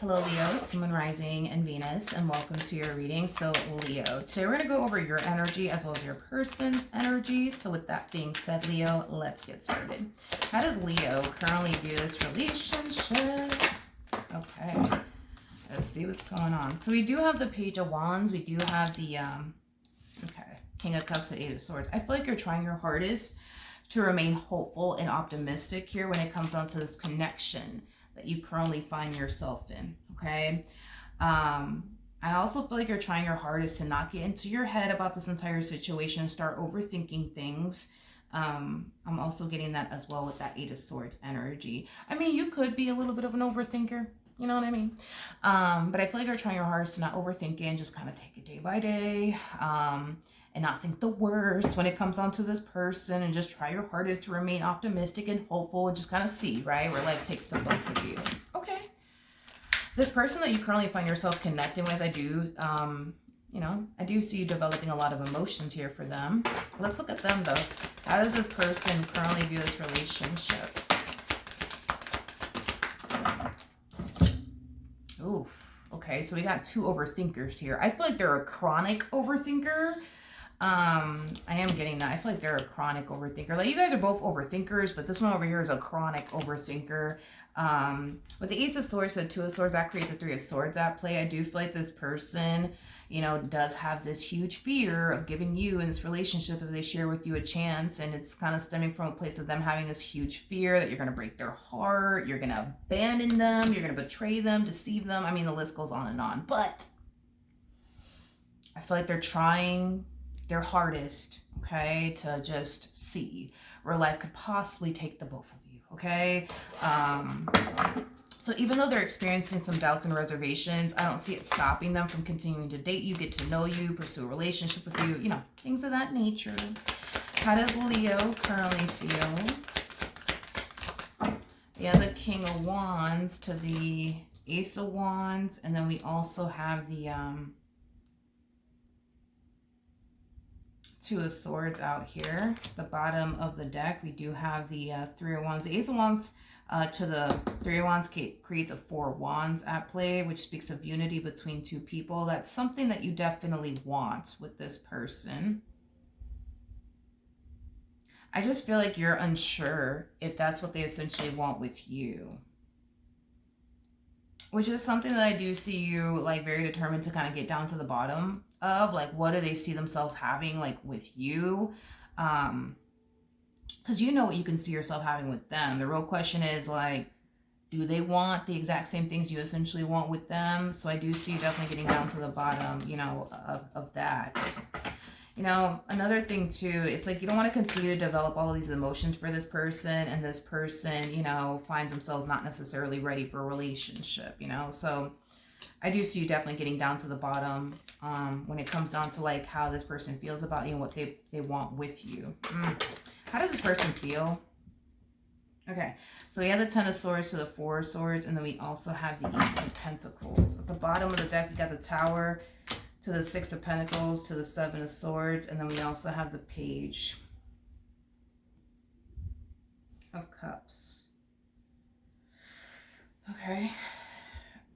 Hello Leo, Sun, Moon, Rising, and Venus, and welcome to your reading. So Leo, today we're going to go over your energy as well as your person's energy. So with that being said, Leo, let's get started. How does Leo currently view this relationship? Okay, let's see what's going on. So we do have the Page of Wands. We do have the, King of Cups and Eight of Swords. I feel like you're trying your hardest to remain hopeful and optimistic here when it comes down to this connection that you currently find yourself in, okay? I also feel like you're trying your hardest to not get into your head about this entire situation, start overthinking things. I'm also getting that as well with that Eight of Swords energy. I mean, you could be a little bit of an overthinker, you know what I mean? But I feel like you're trying your hardest to not overthink it and just kind of take it day by day. And not think the worst when it comes down to this person, and just try your hardest to remain optimistic and hopeful and just kind of see, right, where life takes the both of you. Okay. This person that you currently find yourself connecting with, I do see you developing a lot of emotions here for them. Let's look at them though. How does this person currently view this relationship? Ooh, okay, so we got two overthinkers here. I feel like they're a chronic overthinker. I am getting that. I feel like they're a chronic overthinker. Like, you guys are both overthinkers, but this one over here is a chronic overthinker. With the Ace of Swords, so Two of Swords, that creates a Three of Swords at play. I do feel like this person, does have this huge fear of giving you in this relationship that they share with you a chance. And it's kind of stemming from a place of them having this huge fear that you're going to break their heart. You're going to abandon them. You're going to betray them, deceive them. I mean, the list goes on and on. But I feel like they're trying their hardest, okay, to just see where life could possibly take the both of you, okay? So even though they're experiencing some doubts and reservations, I don't see it stopping them from continuing to date you, get to know you, pursue a relationship with you, things of that nature. How does Leo currently feel? Yeah, the King of Wands to the Ace of Wands, and then we also have the Two of Swords out here. The bottom of the deck, we do have the Three of Wands. The Ace of Wands to the Three of Wands creates a Four of Wands at play, which speaks of unity between two people. That's something that you definitely want with this person. I just feel like you're unsure if that's what they essentially want with you, which is something that I do see you like very determined to kind of get down to the bottom of. Like, what do they see themselves having like with you? Because you know what you can see yourself having with them. The real question is, like, do they want the exact same things you essentially want with them? So I do see you definitely getting down to the bottom, of that. Another thing too, it's like you don't want to continue to develop all of these emotions for this person, and this person, finds themselves not necessarily ready for a relationship, So I do see you definitely getting down to the bottom when it comes down to like how this person feels about you and what they want with you. How does this person feel? Okay, so we have the Ten of Swords to the Four of Swords, and then we also have the Eight of Pentacles. At the bottom of the deck, we got the Tower to the Six of Pentacles to the Seven of Swords, and then we also have the Page of Cups. Okay,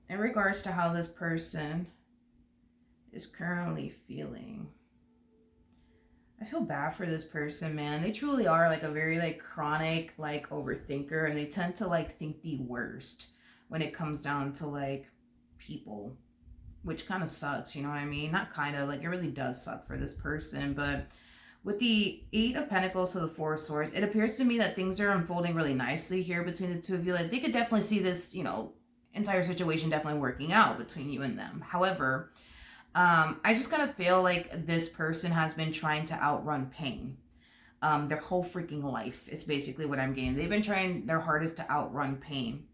in regards to how this person is currently feeling, I feel bad for this person, man. They truly are like a very like chronic like overthinker, and they tend to like think the worst when it comes down to like people, which kind of sucks, you know what I mean? Not kind of, like it really does suck for this person. But with the Eight of Pentacles to the Four of Swords, it appears to me that things are unfolding really nicely here between the two of you. Like, they could definitely see this, entire situation definitely working out between you and them. However, I just kind of feel like this person has been trying to outrun pain. Their whole freaking life is basically what I'm getting. They've been trying their hardest to outrun pain.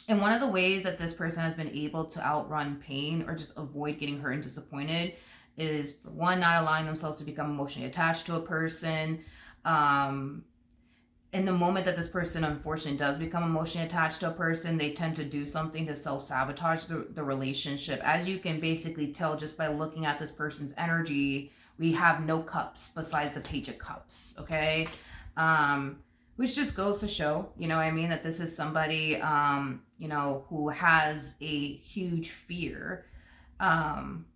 And one of the ways that this person has been able to outrun pain or just avoid getting hurt and disappointed is, for one, not allowing themselves to become emotionally attached to a person. In the moment that this person unfortunately does become emotionally attached to a person, they tend to do something to self-sabotage the relationship. As you can basically tell just by looking at this person's energy, we have no cups besides the Page of Cups, okay? which just goes to show, you know what I mean, that this is somebody, you know, who has a huge fear um,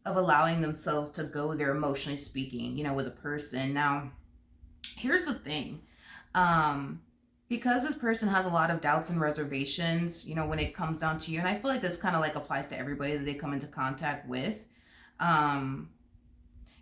of allowing themselves to go there emotionally speaking, you know, with a person. Now, here's the thing. Um, because this person has a lot of doubts and reservations, you know, when it comes down to you, and I feel like this kind of like applies to everybody that they come into contact with. Um,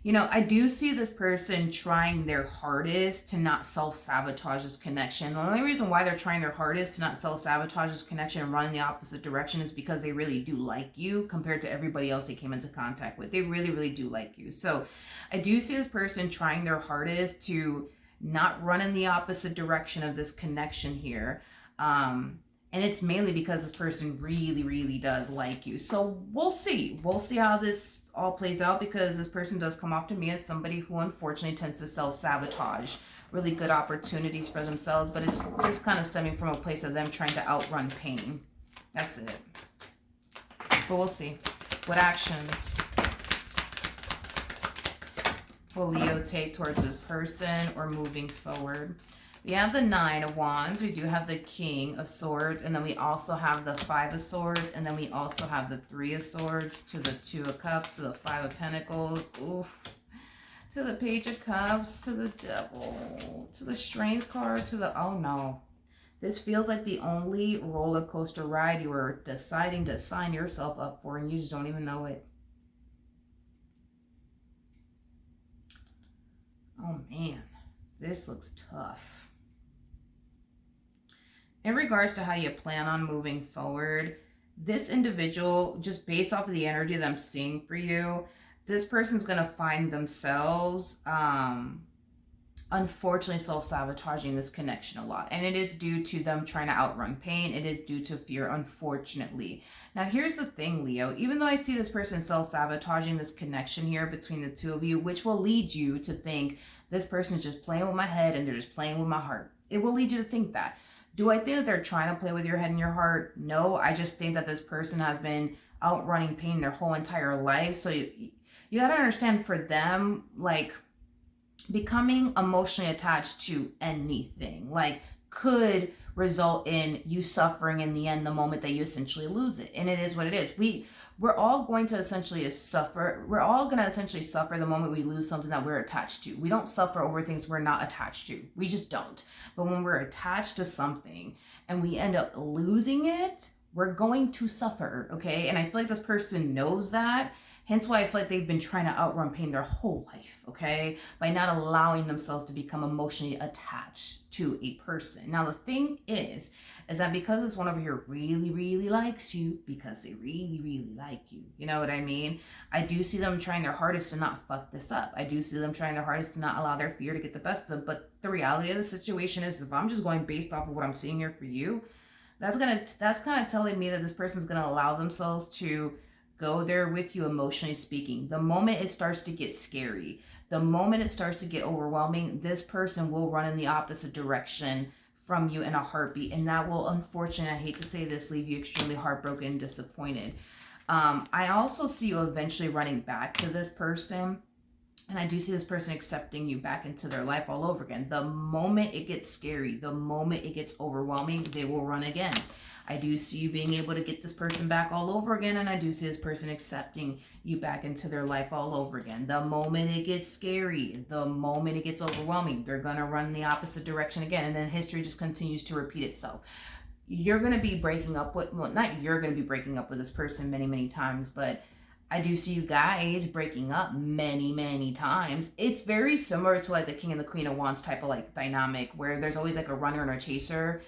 you know, I do see this person trying their hardest to not self-sabotage this connection. The only reason why they're trying their hardest to not self-sabotage this connection and run in the opposite direction is because they really do like you compared to everybody else they came into contact with. They really, really do like you. So I do see this person trying their hardest to not run in the opposite direction of this connection here. And it's mainly because this person really, really does like you. So we'll see. We'll see how this all plays out, because this person does come off to me as somebody who unfortunately tends to self-sabotage really good opportunities for themselves, but it's just kind of stemming from a place of them trying to outrun pain. That's it. But we'll see. What actions will Leo take towards this person or moving forward? We have the 9 of Wands, we do have the King of Swords, and then we also have the 5 of Swords, and then we also have the 3 of Swords, to the 2 of Cups, to the 5 of Pentacles, oof, to the Page of Cups, to the Devil, to the Strength card, to the, oh no. This feels like the only roller coaster ride you were deciding to sign yourself up for, and you just don't even know it. Oh man, this looks tough. In regards to how you plan on moving forward, this individual, just based off of the energy that I'm seeing for you, this person's going to find themselves, unfortunately, self-sabotaging this connection a lot. And it is due to them trying to outrun pain. It is due to fear, unfortunately. Now, here's the thing, Leo. Even though I see this person self-sabotaging this connection here between the two of you, which will lead you to think this person's just playing with my head and they're just playing with my heart. It will lead you to think that. Do I think that they're trying to play with your head and your heart? No, I just think that this person has been outrunning pain their whole entire life. So you got to understand, for them, like, becoming emotionally attached to anything, like, could result in you suffering in the end, the moment that you essentially lose it. And it is what it is. We're all going to essentially suffer. We're all going to essentially suffer the moment we lose something that we're attached to. We don't suffer over things we're not attached to. We just don't. But when we're attached to something and we end up losing it, we're going to suffer, okay? And I feel like this person knows that. Hence why I feel like they've been trying to outrun pain their whole life, okay? By not allowing themselves to become emotionally attached to a person. Now, the thing is that because this one over here really, really likes you, because they really, really like you, you know what I mean? I do see them trying their hardest to not fuck this up. I do see them trying their hardest to not allow their fear to get the best of them. But the reality of the situation is, if I'm just going based off of what I'm seeing here for you, that's kind of telling me that this person's gonna allow themselves to go there with you emotionally speaking. The moment it starts to get scary, the moment it starts to get overwhelming, this person will run in the opposite direction from you in a heartbeat. And that will, unfortunately, I hate to say this, leave you extremely heartbroken and disappointed. I also see you eventually running back to this person. And I do see this person accepting you back into their life all over again. The moment it gets scary, the moment it gets overwhelming, they will run again. I do see you being able to get this person back all over again, and I do see this person accepting you back into their life all over again. The moment it gets scary, the moment it gets overwhelming, they're going to run the opposite direction again, and then history just continues to repeat itself. You're going to be breaking up with, well, not you're going to be breaking up with this person many, many times, but I do see you guys breaking up many, many times. It's very similar to like the King and the Queen of Wands type of like dynamic, where there's always like a runner and a chaser.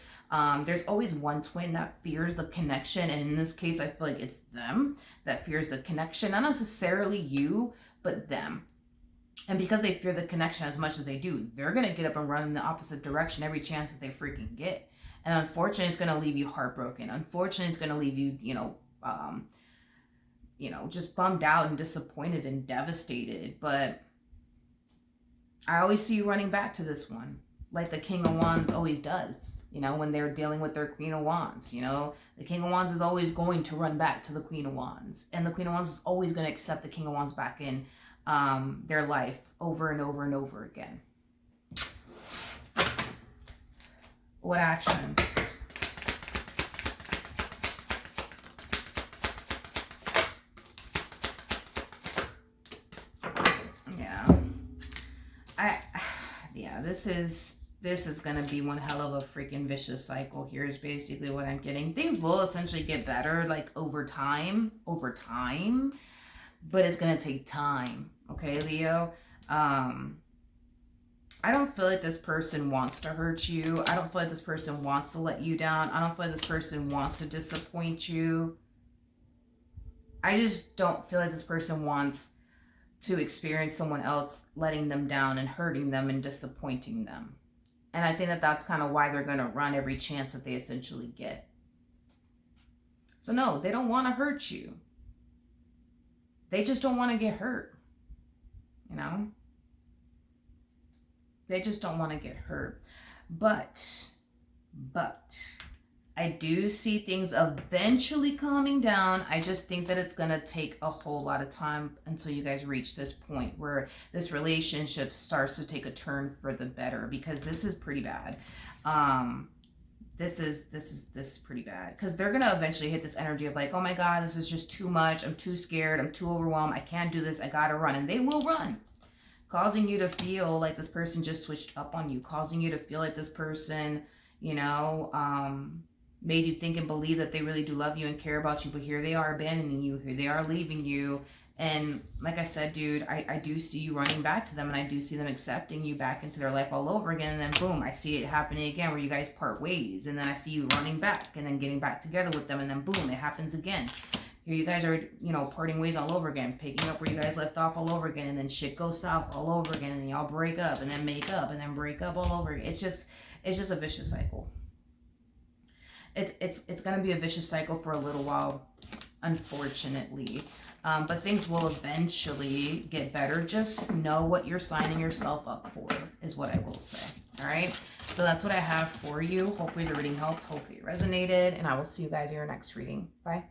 There's always one twin that fears the connection, and in this case, I feel like it's them that fears the connection, not necessarily you, but them. And because they fear the connection as much as they do, they're gonna get up and run in the opposite direction every chance that they freaking get. And unfortunately, it's gonna leave you heartbroken. Unfortunately, it's gonna leave you, just bummed out and disappointed and devastated. But I always see you running back to this one, like the King of Wands always does. When they're dealing with their Queen of Wands, the King of Wands is always going to run back to the Queen of Wands. And the Queen of Wands is always going to accept the King of Wands back in their life over and over and over again. What actions? Yeah. Yeah, this is going to be one hell of a freaking vicious cycle here is basically what I'm getting. Things will essentially get better like over time, but it's going to take time. Okay, Leo? I don't feel like this person wants to hurt you. I don't feel like this person wants to let you down. I don't feel like this person wants to disappoint you. I just don't feel like this person wants to experience someone else letting them down and hurting them and disappointing them. And I think that that's kind of why they're going to run every chance that they essentially get. So no, they don't want to hurt you. They just don't want to get hurt. You know? They just don't want to get hurt. But I do see things eventually calming down. I just think that it's going to take a whole lot of time until you guys reach this point where this relationship starts to take a turn for the better, because this is pretty bad. This is pretty bad, because they're going to eventually hit this energy of like, oh my God, this is just too much. I'm too scared. I'm too overwhelmed. I can't do this. I got to run. And they will run, causing you to feel like this person just switched up on you, causing you to feel like this person, you know, made you think and believe that they really do love you and care about you, but here they are abandoning you, here they are leaving you. And like I said, dude, I do see you running back to them, and I do see them accepting you back into their life all over again. And then boom, I see it happening again where you guys part ways, and then I see you running back and then getting back together with them, and then boom, it happens again. Here you guys are, you know, parting ways all over again, picking up where you guys left off all over again, and then shit goes south all over again, and y'all break up and then make up and then break up all over again. It's just a vicious cycle. It's going to be a vicious cycle for a little while, unfortunately. But things will eventually get better. Just know what you're signing yourself up for, is what I will say. All right? So that's what I have for you. Hopefully the reading helped. Hopefully it resonated. And I will see you guys in your next reading. Bye.